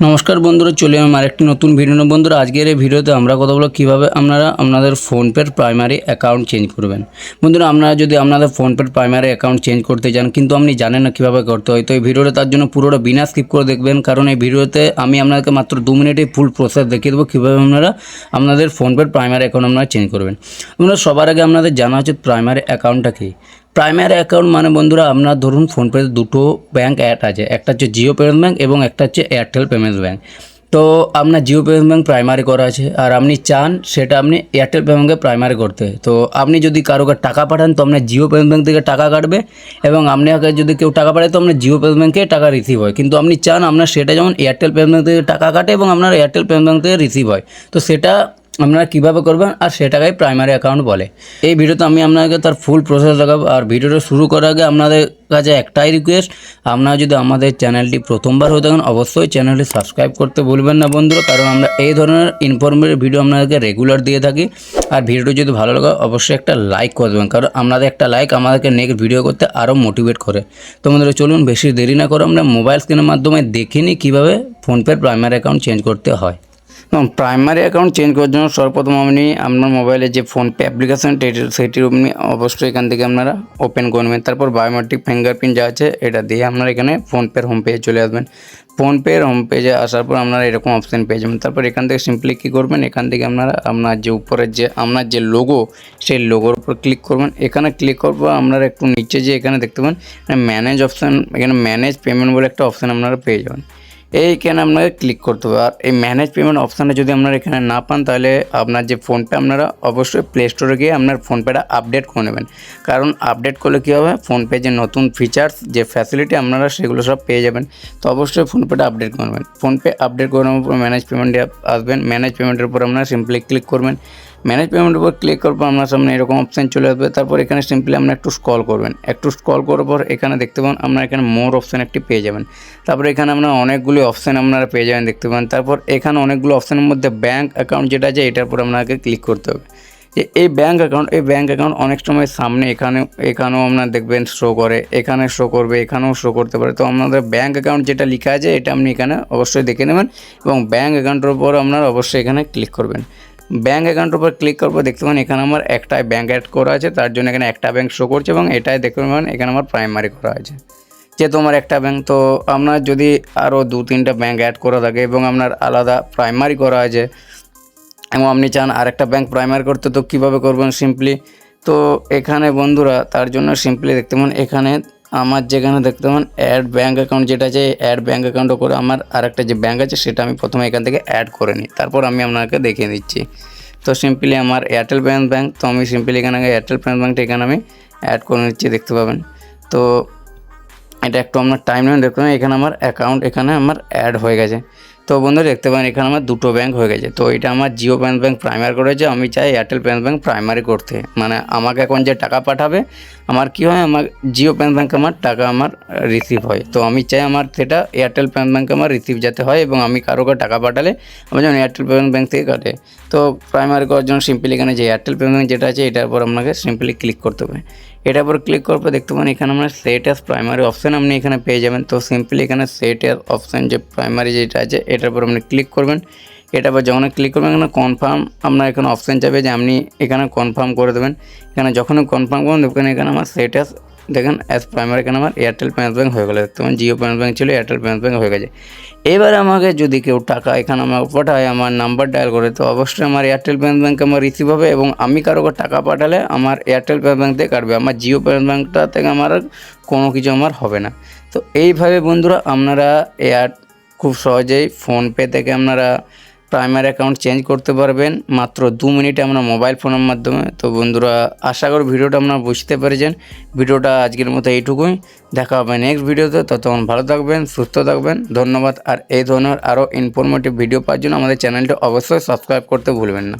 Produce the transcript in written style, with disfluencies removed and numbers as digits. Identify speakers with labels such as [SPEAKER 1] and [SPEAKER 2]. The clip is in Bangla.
[SPEAKER 1] নমস্কার বন্ধুরা, চলে এলাম আরেকটি নতুন ভিডিও নিয়ে। বন্ধুরা, আজকের এই ভিডিওতে আমরা কথা বলবো কীভাবে আপনারা আপনাদের ফোনপের প্রাইমারি অ্যাকাউন্ট চেঞ্জ করবেন। বন্ধুরা, আপনারা যদি আপনাদের ফোনপের প্রাইমারি অ্যাকাউন্ট চেঞ্জ করতে চান কিন্তু আপনি জানেন না কীভাবে করতে হয়, তো এই ভিডিওটা তার জন্য পুরোটা বিনা স্কিপ করে দেখবেন, কারণ এই ভিডিওতে আমি আপনাদেরকে মাত্র 2 মিনিটে ফুল প্রসেস দেখিয়ে দেবো কীভাবে আপনারা আপনাদের ফোনপের প্রাইমারি অ্যাকাউন্ট আপনারা চেঞ্জ করবেন। বন্ধুরা, সবার আগে আপনাদের জানা উচিত প্রাইমারি অ্যাকাউন্টটা কী। প্রাইমারি অ্যাকাউন্ট মানে বন্ধুরা, আপনার ধরুন ফোনপেতে দুটো ব্যাঙ্ক অ্যাড আছে, একটা হচ্ছে জিও পেমেন্ট ব্যাঙ্ক এবং একটা হচ্ছে এয়ারটেল পেমেন্টস ব্যাঙ্ক। তো আপনার জিও পেমেন্ট ব্যাঙ্ক প্রাইমারি করা আছে আর আপনি চান সেটা আপনি এয়ারটেল পেমেন্ট ব্যাঙ্কে প্রাইমারি করতে। তো আপনি যদি কারোকে টাকা পাঠান তো আপনার জিও পেমেন্ট ব্যাঙ্ক থেকে টাকা কাটবে, এবং আপনাকে যদি কেউ টাকা পাঠায় তো আপনার জিও পেমেন্ট ব্যাঙ্কে টাকা রিসিভ হয়। কিন্তু আপনি চান আপনার সেটা যেমন এয়ারটেল পেমেন্ট ব্যাঙ্ক থেকে টাকা কাটে এবং আপনার এয়ারটেল পেমেন্ট ব্যাঙ্ক থেকে রিসিভ হয়, তো সেটা আপনারা কীভাবে করবেন আর সেটাকেই প্রাইমারি অ্যাকাউন্ট বলে। এই ভিডিওতে আমি আপনাকে তার ফুল প্রসেস দেখাবো। আর ভিডিওটা শুরু করার আগে আপনাদের কাছে একটাই রিকোয়েস্ট, আপনারা যদি আমাদের চ্যানেলটি প্রথমবার হয়ে থাকেন অবশ্যই চ্যানেলটি সাবস্ক্রাইব করতে ভুলবেন না বন্ধুরা, কারণ আমরা এই ধরনের ইনফরমেটিভ ভিডিও আপনাদেরকে রেগুলার দিয়ে থাকি। আর ভিডিওটি যদি ভালো লাগে অবশ্যই একটা লাইক করে দেবেন, কারণ আপনাদের একটা লাইক আমাদেরকে নেক্সট ভিডিও করতে আরও মোটিভেট করে। তো বন্ধুরা, চলুন বেশি দেরি না করে আমরা মোবাইল স্ক্রিনের মাধ্যমে দেখে নিই কীভাবে ফোনপের প্রাইমারি অ্যাকাউন্ট চেঞ্জ করতে হয়। এবং প্রাইমারি অ্যাকাউন্ট চেঞ্জ করার জন্য সর্বপ্রথম আপনি আপনার মোবাইলে যে ফোনপে অ্যাপ্লিকেশন সেটি আপনি অবশ্যই এখান থেকে আপনারা ওপেন করবেন। তারপর বায়োমেট্রিক ফিঙ্গারপ্রিন্ট যা আছে এটা দিয়ে আপনারা এখানে ফোনপের হোম পেজে চলে আসবেন। ফোনপের হোম পেজে আসার পর আপনারা এরকম অপশান পেয়ে যাবেন। তারপর এখান থেকে সিম্পলি কী করবেন, এখান থেকে আপনারা আপনার যে উপরের যে আপনার যে লোগো সেই লোগোর উপর ক্লিক করবেন। এখানে ক্লিক করার পর আপনারা একটু নিচে যে এখানে দেখতে পাবেন ম্যানেজ অপশান, এখানে ম্যানেজ পেমেন্ট বলে একটা অপশান আপনারা পেয়ে যাবেন। এইখানে আপনাকে ক্লিক করতে হবে। আর এই ম্যানেজ পেমেন্ট অপশানে যদি আপনারা এখানে না পান তাহলে আপনার যে ফোনপে আপনারা অবশ্যই প্লে স্টোরে গিয়ে আপনার ফোনপেটা আপডেট করে নেবেন, কারণ আপডেট করলে কী হবে ফোনপে যে নতুন ফিচার্স যে ফ্যাসিলিটি আপনারা সেগুলো সব পেয়ে যাবেন। তো অবশ্যই ফোনপেটা আপডেট করবেন। ফোনপে আপডেট করার পর ম্যানেজ পেমেন্টে আসবেন। ম্যানেজ পেমেন্টের উপর আপনারা সিম্পলি ক্লিক করবেন। ম্যানেজ পেমেন্টের উপর ক্লিক করার পর আপনার সামনে এরকম অপশান চলে আসবে। তারপর এখানে সিম্পলি আপনারা একটু স্ক্রল করবেন। একটু স্ক্রল করার পর এখানে দেখতে পাবেন আপনারা এখানে মোর অপশান একটি পেয়ে যাবেন। তারপর এখানে আপনারা অনেকগুলি অপশান আপনারা পেয়ে যাবেন দেখতে পাবেন। তারপর এখানে অনেকগুলো অপশানের মধ্যে ব্যাঙ্ক অ্যাকাউন্ট যেটা আছে এটার উপর আপনাকে ক্লিক করতে হবে। যে এই ব্যাঙ্ক অ্যাকাউন্ট অনেক সময় সামনে এখানেও আপনারা দেখবেন শো করে, এখানে শো করবে, এখানেও শো করতে পারে। তো আপনাদের ব্যাঙ্ক অ্যাকাউন্ট যেটা লেখা আছে এটা আপনি এখানে অবশ্যই দেখে নেবেন এবং ব্যাঙ্ক অ্যাকাউন্টের উপর আপনারা অবশ্যই এখানে ক্লিক করবেন। ব্যাঙ্ক অ্যাকাউন্টের উপর ক্লিক করবো দেখতে পাবেন এখানে আমার একটাই ব্যাঙ্ক অ্যাড করা আছে, তার জন্য এখানে একটা ব্যাঙ্ক শো করছে এবং এটাই দেখতে পাবেন এখানে আমার প্রাইমারি করা আছে। যেহেতু আমার একটা ব্যাঙ্ক, তো আপনার যদি আরও 2-3টা ব্যাঙ্ক অ্যাড করা থাকে এবং আপনার আলাদা প্রাইমারি করা আছে এবং আপনি চান আরেকটা ব্যাঙ্ক প্রাইমারি করতে, তো কীভাবে করবেন সিম্পলি, তো এখানে বন্ধুরা তার জন্য সিম্পলি দেখতে পাবেন এখানে আমার যেখানে দেখতে পাবেন অ্যাড ব্যাঙ্ক অ্যাকাউন্ট যেটা আছে অ্যাড ব্যাঙ্ক অ্যাকাউন্টও করে আমার আরেকটা যে ব্যাঙ্ক আছে সেটা আমি প্রথমে এখান থেকে অ্যাড করে নিই, তারপর আমি আপনাকে দেখিয়ে দিচ্ছি। তো সিম্পলি আমার এয়ারটেল পেমেন্ট ব্যাঙ্ক, তো আমি সিম্পলি এখানে এয়ারটেল পেমেন্ট ব্যাঙ্কটা এখানে আমি অ্যাড করে নিচ্ছি দেখতে পাবেন। তো এটা একটু আপনার টাইম নেবেন, দেখতে পাবেন এখানে আমার অ্যাকাউন্ট এখানে আমার অ্যাড হয়ে গেছে। তো বন্ধুরা দেখতে পাবেন এখানে আমার দুটো ব্যাঙ্ক হয়ে গেছে। তো এটা আমার জিও পেমেন্ট ব্যাঙ্ক প্রাইমারি করেছে, আমি চাই এয়ারটেল পেমেন্ট ব্যাঙ্ক প্রাইমারি করতে, মানে আমাকে এখন যে টাকা পাঠাবে আমার কি হয়, আমার জিও পেমেন্ট ব্যাঙ্ক আমার টাকা আমার রিসিভ হয়। তো আমি চাই আমার সেটা এয়ারটেল পেমেন্ট ব্যাঙ্কে আমার রিসিভ যাতে হয় এবং আমি কারোকে টাকা পাঠালে আমার যেন এয়ারটেল পেমেন্ট ব্যাঙ্ক থেকে কাটে। তো প্রাইমারি করার জন্য সিম্পলি এখানে যে এয়ারটেল পেমেন্ট ব্যাঙ্ক যেটা আছে এটার উপর আপনাকে সিম্পলি ক্লিক করতে হবে। এটার উপর ক্লিক করার পর দেখতে পাবেন এখানে আমরা সেট অ্যাজ প্রাইমারি অপশান আপনি এখানে পেয়ে যাবেন। তো সিম্পলি এখানে সেট অ্যাজ অপশান যে প্রাইমারি যেটা আছে এটার উপর আপনি ক্লিক করবেন। এটার পর যখন ক্লিক করবেন এখানে কনফার্ম আপনার এখানে অপশান যাবে যে আপনি এখানে কনফার্ম করে দেবেন। এখানে যখন কনফার্ম করবেন দেখবেন এখানে আমার সেট অ্যাজ দেখেন অ্যাজ প্রাইমারি এখানে আমার এয়ারটেল পেমেন্ট ব্যাঙ্ক হয়ে গেলো, দেখতে পাবেন জিও পেমেন্ট ব্যাঙ্ক ছিল এয়ারটেল পেমেন্ট ব্যাঙ্ক হয়ে গেছে। এবার আমাকে যদি কেউ টাকা এখানে আমাকে পাঠায় আমার নাম্বার ডায়াল করে, তো অবশ্যই আমার এয়ারটেল পেমেন্ট ব্যাঙ্ক আমার রিসিভ হবে এবং আমি কারোকে টাকা পাঠালে আমার এয়ারটেল পেমেন্ট ব্যাঙ্ক থেকে কাটবে, আমার জিও পেমেন্ট ব্যাঙ্কটা থেকে আমার কোনো কিছু আমার হবে না। তো এইভাবে বন্ধুরা আপনারা খুব সহজেই ফোনপে থেকে আপনারা প্রাইমারি অ্যাকাউন্ট চেঞ্জ করতে পারবেন মাত্র 2 মিনিটে আমরা মোবাইল ফোনের মাধ্যমে। তো বন্ধুরা আশা করি ভিডিওটা আপনারা বুঝতে পেরেছেন। ভিডিওটা আজকের মতো এইটুকুই, দেখা হবে নেক্সট ভিডিওতে। ততক্ষণ ভালো থাকবেন, সুস্থ থাকবেন, ধন্যবাদ। আর এই ধরনের আরও ইনফরমেটিভ ভিডিও পাওয়ার জন্য আমাদের চ্যানেলটা অবশ্যই সাবস্ক্রাইব করতে ভুলবেন না।